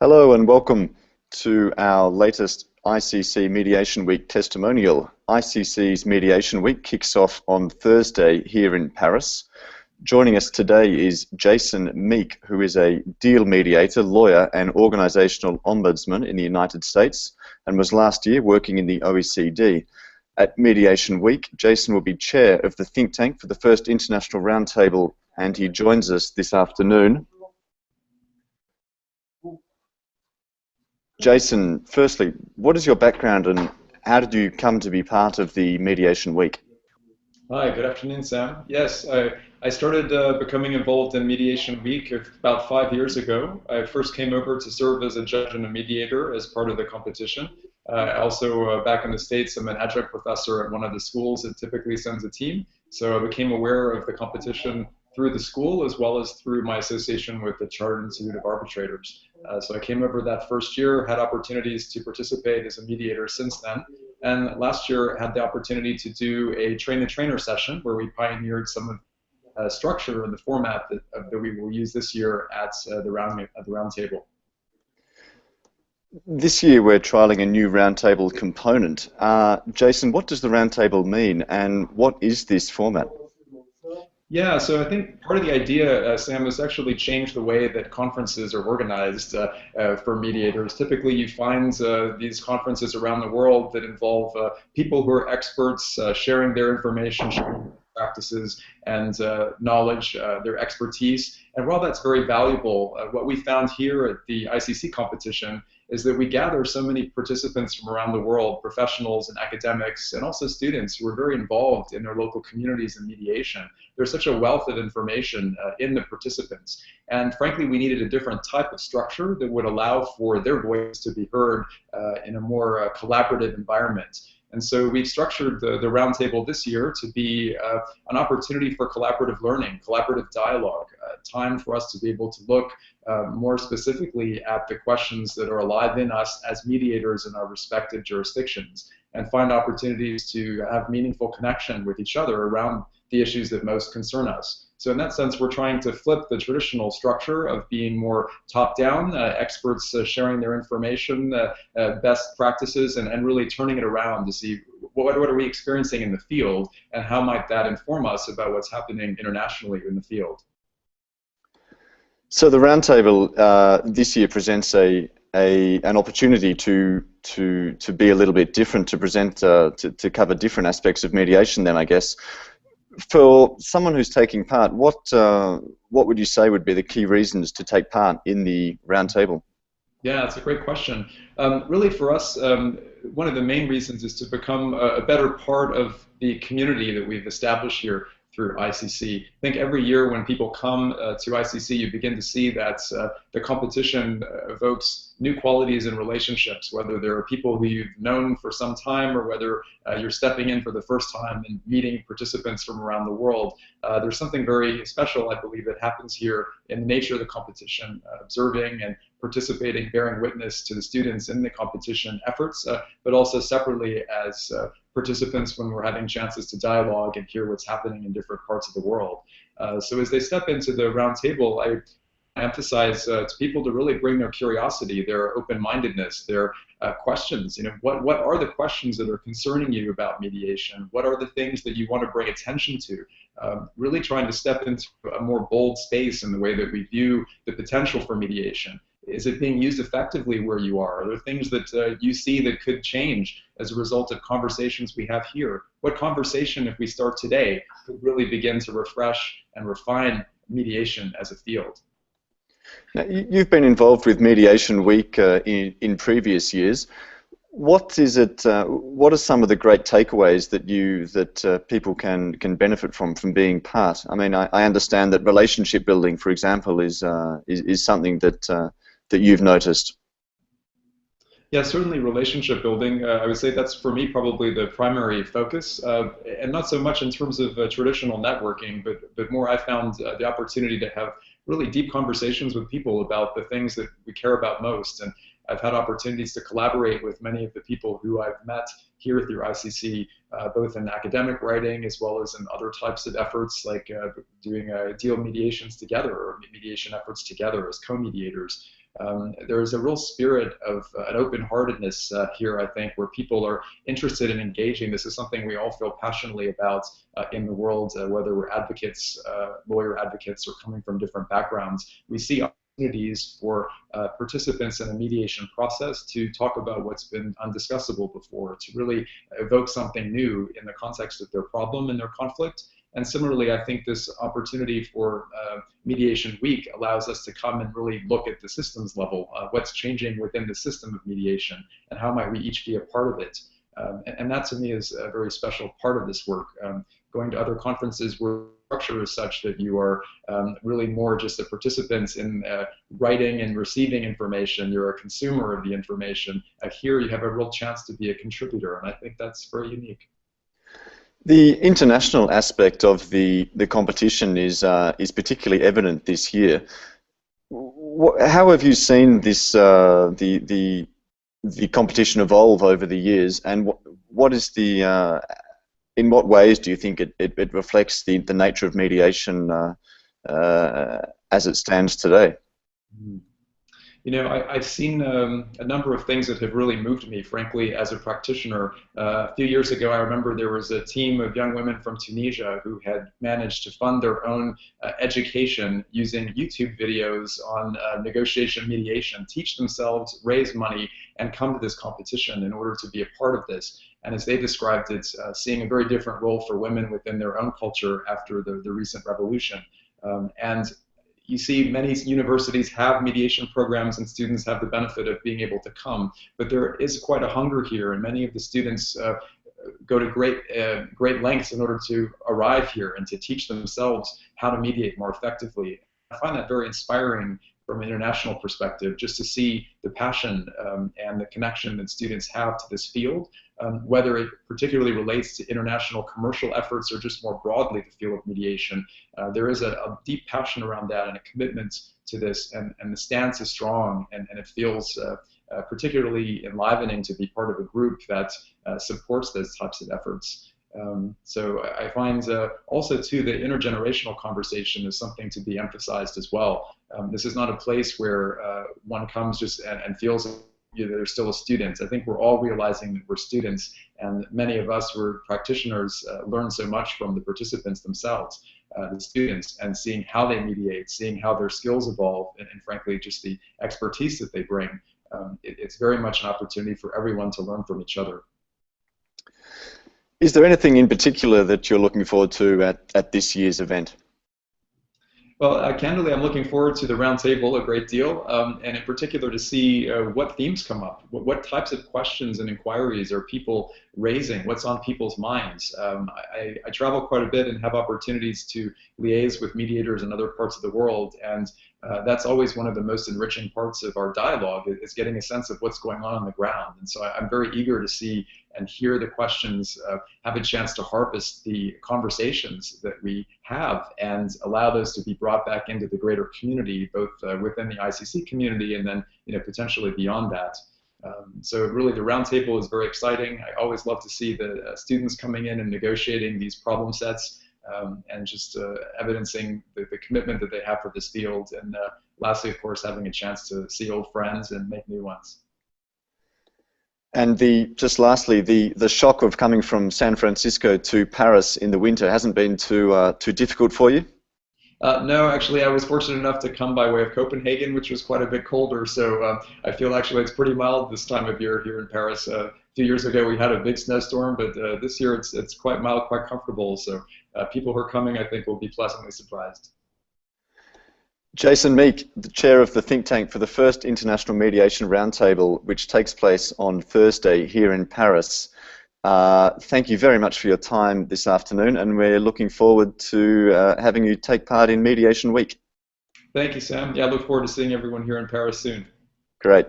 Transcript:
Hello and welcome to our latest ICC Mediation Week testimonial. ICC's Mediation Week kicks off on Thursday here in Paris. Joining us today is Jason Meek, who is a deal mediator, lawyer and organisational ombudsman in the United States and was last year working in the OECD. At Mediation Week, Jason will be chair of the think tank for the first International Round Table, and he joins us this afternoon. Jason, firstly, what is your background and how did you come to be part of the Mediation Week? Hi, good afternoon, Sam. Yes, I started becoming involved in Mediation Week about 5 years ago. I first came over to serve as a judge and a mediator as part of the competition. I also, back in the States, I'm an adjunct professor at one of the schools that typically sends a team. So I became aware of the competition through the school as well as through my association with the Chartered Institute of Arbitrators. So I came over that first year, had opportunities to participate as a mediator since then. And last year had the opportunity to do a train-the-trainer session where we pioneered some of structure and the format that we will use this year at the round table. This year we're trialling a new roundtable component. Jason, what does the roundtable mean and what is this format? Yeah, so I think part of the idea, Sam, is actually change the way that conferences are organized for mediators. Typically, you find these conferences around the world that involve people who are experts sharing their information, sharing practices and knowledge, their expertise. And while that's very valuable, what we found here at the ICC competition is that we gather so many participants from around the world, professionals and academics, and also students who are very involved in their local communities in mediation. There's such a wealth of information in the participants. And frankly, we needed a different type of structure that would allow for their voice to be heard in a more collaborative environment. And so we've structured the roundtable this year to be an opportunity for collaborative learning, collaborative dialogue, time for us to be able to look more specifically at the questions that are alive in us as mediators in our respective jurisdictions and find opportunities to have meaningful connection with each other around the issues that most concern us. So in that sense, we're trying to flip the traditional structure of being more top-down, experts sharing their information, best practices, and really turning it around to see what are we experiencing in the field and how might that inform us about what's happening internationally in the field. So the roundtable this year presents an opportunity to be a little bit different, to present to cover different aspects of mediation. Then I guess for someone who's taking part, what would you say would be the key reasons to take part in the roundtable? Yeah, that's a great question. Really, for us, one of the main reasons is to become a better part of the community that we've established here through ICC. I think every year when people come to ICC, you begin to see that the competition evokes new qualities in relationships, whether there are people who you've known for some time or whether you're stepping in for the first time and meeting participants from around the world. There's something very special, I believe, that happens here in the nature of the competition, observing and participating, bearing witness to the students in the competition efforts, but also separately as participants when we're having chances to dialogue and hear what's happening in different parts of the world. So as they step into the round table, I emphasize to people to really bring their curiosity, their open-mindedness, their questions. You know, what are the questions that are concerning you about mediation? What are the things that you want to bring attention to? Really trying to step into a more bold space in the way that we view the potential for mediation. Is it being used effectively where you are? Are there things that you see that could change as a result of conversations we have here? What conversation, if we start today, could really begin to refresh and refine mediation as a field? Now, you've been involved with Mediation Week in previous years. What is it? What are some of the great takeaways that people can benefit from being part? I mean, I understand that relationship building, for example, is something that you've noticed. Yeah, certainly relationship building. I would say that's for me probably the primary focus, and not so much in terms of traditional networking, but more I found the opportunity to have really deep conversations with people about the things that we care about most. And I've had opportunities to collaborate with many of the people who I've met here through ICC, both in academic writing as well as in other types of efforts like doing deal mediations together or mediation efforts together as co-mediators. There is a real spirit of an open-heartedness here, I think, where people are interested in engaging. This is something we all feel passionately about in the world, whether we're advocates, lawyer advocates, or coming from different backgrounds. We see opportunities for participants in a mediation process to talk about what's been undiscussable before, to really evoke something new in the context of their problem and their conflict. And similarly, I think this opportunity for Mediation Week allows us to come and really look at the systems level, what's changing within the system of mediation, and how might we each be a part of it. And that to me is a very special part of this work. Going to other conferences where structure is such that you are really more just a participant in writing and receiving information. You're a consumer of the information. Here you have a real chance to be a contributor, and I think that's very unique. The international aspect of the competition is particularly evident this year. How have you seen this the competition evolve over the years, and what is the in what ways do you think it reflects the nature of mediation as it stands today? You know, I've seen a number of things that have really moved me, frankly, as a practitioner. A few years ago, I remember there was a team of young women from Tunisia who had managed to fund their own education using YouTube videos on negotiation mediation, teach themselves, raise money, and come to this competition in order to be a part of this. And as they described it, seeing a very different role for women within their own culture after the recent revolution. And you see many universities have mediation programs and students have the benefit of being able to come, but there is quite a hunger here, and many of the students go to great lengths in order to arrive here and to teach themselves how to mediate more effectively. I find that very inspiring from an international perspective, just to see the passion and the connection that students have to this field, whether it particularly relates to international commercial efforts or just more broadly the field of mediation. There is a deep passion around that and a commitment to this, and the stance is strong, and it feels particularly enlivening to be part of a group that supports those types of efforts. So I find also too the intergenerational conversation is something to be emphasized as well. This is not a place where one comes just and feels they're still a student. I think we're all realizing that we're students, and many of us who are practitioners learn so much from the participants themselves, the students, and seeing how they mediate, seeing how their skills evolve, and frankly just the expertise that they bring. It's very much an opportunity for everyone to learn from each other. Is there anything in particular that you're looking forward to at this year's event? Well, candidly, I'm looking forward to the roundtable a great deal, and in particular to see what themes come up, what types of questions and inquiries are people raising, what's on people's minds. I travel quite a bit and have opportunities to liaise with mediators in other parts of the world, and that's always one of the most enriching parts of our dialogue, is getting a sense of what's going on the ground. And so I'm very eager to see and hear the questions, have a chance to harvest the conversations that we have and allow those to be brought back into the greater community, both within the ICC community and then potentially beyond that. So really the roundtable is very exciting. I always love to see the students coming in and negotiating these problem sets, and just evidencing the commitment that they have for this field. And lastly, of course, having a chance to see old friends and make new ones. And just lastly, the shock of coming from San Francisco to Paris in the winter hasn't been too difficult for you? No, actually, I was fortunate enough to come by way of Copenhagen, which was quite a bit colder. So I feel actually it's pretty mild this time of year here in Paris. A few years ago, we had a big snowstorm, but this year it's quite mild, quite comfortable. So people who are coming, I think, will be pleasantly surprised. Jason Meek, the chair of the think tank for the first International Mediation Round Table, which takes place on Thursday here in Paris. Thank you very much for your time this afternoon, and we're looking forward to having you take part in Mediation Week. Thank you, Sam. Yeah, I look forward to seeing everyone here in Paris soon. Great.